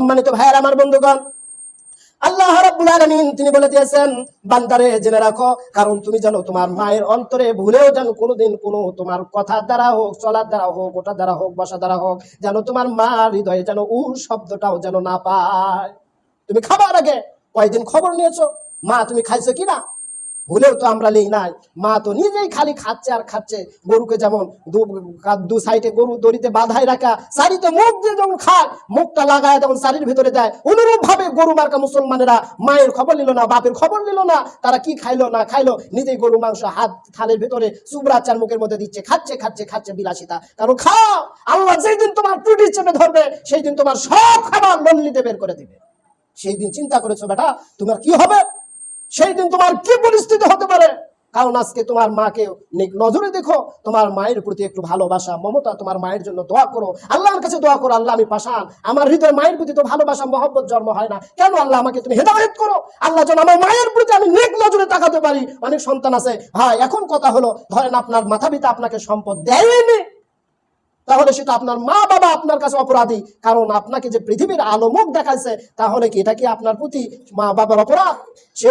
সম্মানিত ভাইয়েরা আমার বন্ধুগণ, আল্লাহ রাব্বুল আলামিন তিনি বলে দিয়েছেন, বান্দারে জেনে রাখো, কারণ তুমি জানো তোমার মায়ের অন্তরে ভুলেও যেন কোনোদিন কোনো তোমার কথার দ্বারা হোক, চলার দ্বারা হোক, ওটার দ্বারা হোক, বসা দ্বারা হোক, যেন তোমার মার হৃদয়ে যেন শব্দটাও যেন না পায়। তুমি খাবার আগে কয়দিন খবর নিয়েছো মা তুমি খাইছো কিনা? ভুলেও তো আমরা নেই নাই। মা তো নিজেই খালি খাচ্ছে আর খাচ্ছে। গরুকে যেমন দু সাইডে গরু দড়িতে বাঁধায় রাখা, সারিতে মুখ দিয়ে যখন খায়, মুখটা লাগায় তখন সারির ভিতরে দেয়। অনুরূপ ভাবে গরু মার্কা মুসলমানেরা মায়ের খবর নিল না, বাপের খবর নিল না, তারা কি খাইলো না খাইলো, নিজেই গরু মাংস হাত থালের ভিতরে সুবরা চার মুখের মধ্যে দিচ্ছে, খাচ্ছে খাচ্ছে খাচ্ছে বিলাসিতা। কারণ খাও, আল্লাহ যেই দিন তোমার টুটি চেপে ধরবে সেই দিন তোমার সব খাবার নল্লিতে বের করে দিবে। সেই দিন চিন্তা করেছো বেটা তোমার কি হবে? সেই দিন তোমার কি পরিস্থিতি হতে পারে? কারণ আজকে তোমার মাকে নজরে দেখো, তোমার মায়ের প্রতি একটু ভালোবাসা মমতা, তোমার মায়ের জন্য দোয়া করো, আল্লাহর কাছে দোয়া করো, আল্লাহ আমি পাষাণ, আমার হৃদয়ে মায়ের প্রতি তো ভালোবাসা মহব্বত জন্ম হয় না কেন? আল্লাহ আমাকে তুমি হেদায়েত করো, আল্লাহ যেন আমার মায়ের প্রতি আমি নেক নজরে তাকাতে পারি। অনেক সন্তান আছে ভাই, এখন কথা হলো ধরেন আপনার মাথা পিতা আপনাকে সম্পদ দেয়নি, তাহলে সেটা আপনার মা বাবা আপনার কাছে অপরাধী, কারণ আপনাকে যে পৃথিবীর আলো মুখ দেখাইছে, তাহলে কি এটা কি আপনার প্রতি মা বাবার অপরাধ? সে